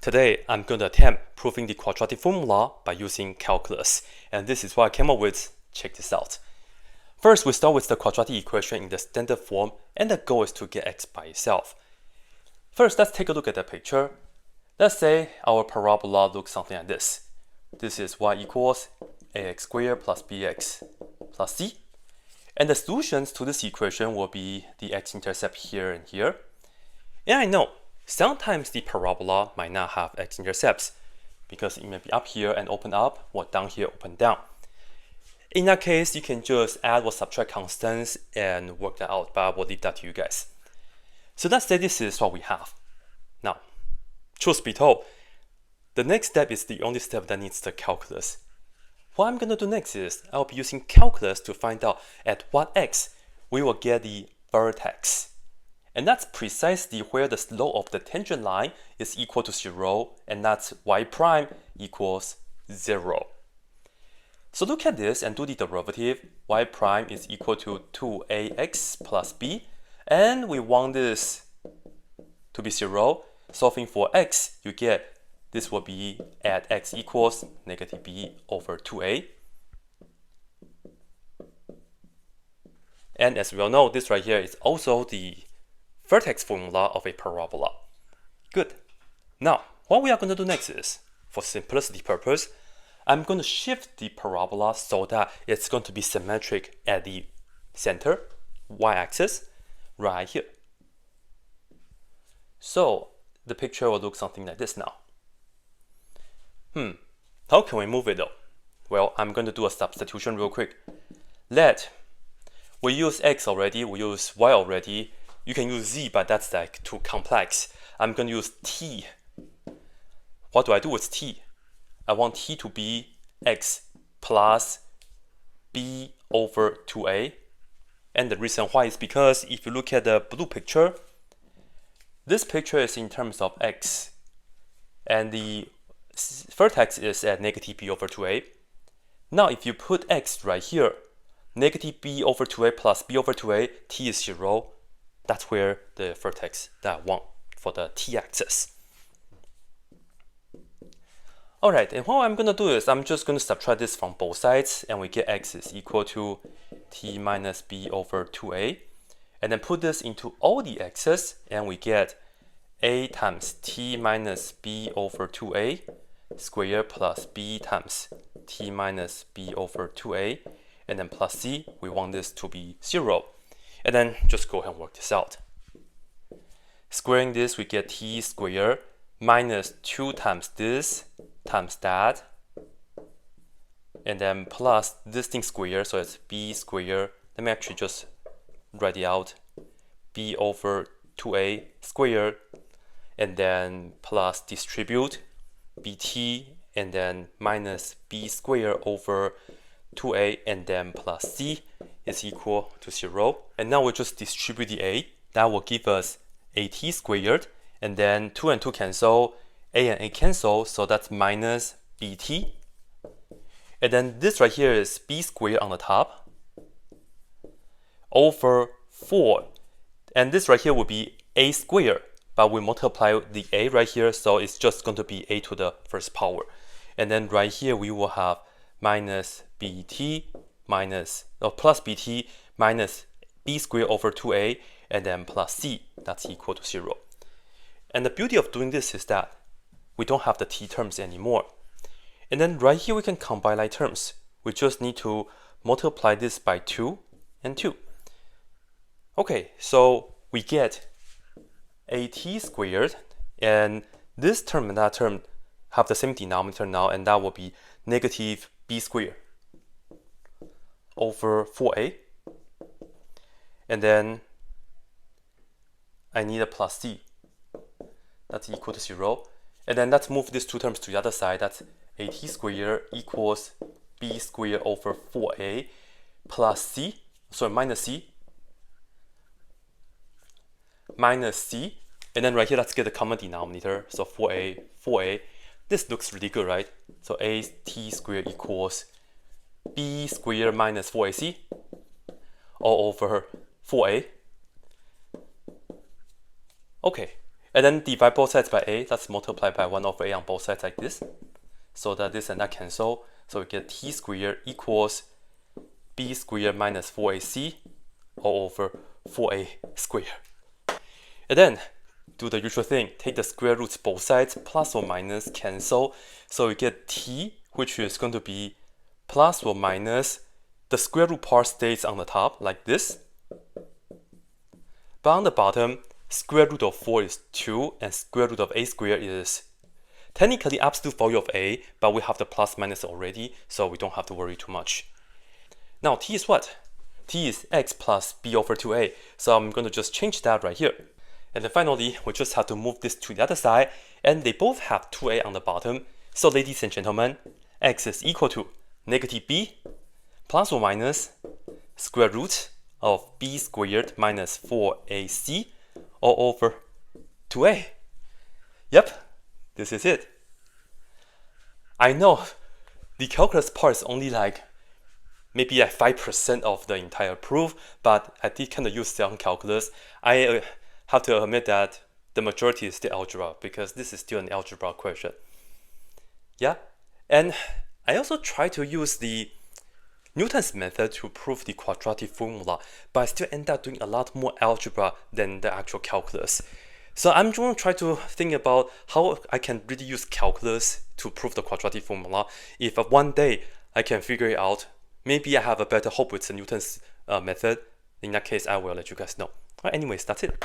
Today, I'm going to attempt proving the quadratic formula by using calculus, and this is what I came up with. Check this out. First, we start with the quadratic equation in the standard form, and the goal is to get x by itself. First, let's take a look at the picture. Let's say our parabola looks something like this. This is y equals ax squared plus bx plus c. And the solutions to this equation will be the x-intercept here and here. And I know sometimes the parabola might not have x-intercepts because it may be up here and open up, or down here open down. In that case, you can just add or subtract constants and work that out, but I will leave that to you guys. So let's say this is what we have. Now, truth be told, the next step is the only step that needs the calculus. What I'm going to do next is I'll be using calculus to find out at what x we will get the vertex. And that's precisely where the slope of the tangent line is equal to 0, and that's y prime equals 0. So look at this and do the derivative. Y prime is equal to 2ax plus b, and we want this to be 0. Solving for x, you get this will be at x equals negative b over 2a. And as we all know, this right here is also the vertex formula of a parabola. Good. Now, what we are going to do next is, for simplicity purpose, I'm going to shift the parabola so that it's going to be symmetric at the center, y-axis, right here. So the picture will look something like this now. How can we move it though? Well, I'm going to do a substitution real quick. We use x already, we use y already. You can use z, but that's like too complex. I'm going to use t. What do I do with t? I want t to be x plus b over 2a. And the reason why is because if you look at the blue picture, this picture is in terms of x. And the vertex is at negative b over 2a. Now if you put x right here, negative b over 2a plus b over 2a, t is 0. That's where the vertex that I want for the t-axis. Alright, and what I'm going to do is I'm just going to subtract this from both sides, and we get x is equal to t minus b over 2a. And then put this into all the x's, and we get a times t minus b over 2a squared plus b times t minus b over 2a, and then plus c. We want this to be 0. And then just go ahead and work this out. Squaring this, we get t squared minus 2 times this times that, and then plus this thing squared, so it's b squared. Let me actually just write it out. B over 2a squared, and then plus distribute bt, and then minus b squared over 2a, and then plus c is equal to 0. And now we just distribute the a. That will give us at squared, and then 2 and 2 cancel, a and a cancel, so that's minus bt. And then this right here is b squared on the top over 4. And this right here will be a squared, but we multiply the a right here, so it's just going to be a to the first power. And then right here we will have minus bt minus, plus bt minus b squared over 2a, and then plus c, that's equal to 0. And the beauty of doing this is that we don't have the t terms anymore. And then right here we can combine like terms. We just need to multiply this by 2 and 2. Okay, so we get at squared, and this term and that term have the same denominator now, and that will be negative b squared over 4a, and then I need a plus c, that's equal to 0. And then let's move these two terms to the other side. That's at squared equals b squared over 4a plus c, sorry, minus c, and then right here let's get the common denominator, so 4a. This looks really good, right? So at squared equals b squared minus 4ac all over 4a. Okay, And then divide both sides by a, that's multiplied by 1 over a on both sides like this. So that this and that cancel. So we get t squared equals b squared minus 4ac all over 4a squared. And then do the usual thing, take the square roots both sides, plus or minus cancel. So we get t, which is going to be plus or minus, the square root part stays on the top like this. But on the bottom, square root of 4 is 2 and square root of a squared is technically absolute value of a, but we have the plus minus already, so we don't have to worry too much. Now t is what? T is x plus b over 2a, so I'm going to just change that right here. And then finally, we just have to move this to the other side, and they both have 2a on the bottom. So ladies and gentlemen, x is equal to negative b plus or minus square root of b squared minus 4ac all over 2a. Yep, this is it. I know the calculus part is only like maybe like 5% of the entire proof, but I did kind of use some calculus. I have to admit that the majority is still algebra because this is still an algebra question. Yeah, and I also try to use the Newton's method to prove the quadratic formula, but I still end up doing a lot more algebra than the actual calculus. So I'm going to try to think about how I can really use calculus to prove the quadratic formula. If one day I can figure it out, maybe I have a better hope with the Newton's method. In that case, I will let you guys know. Anyways, that's it.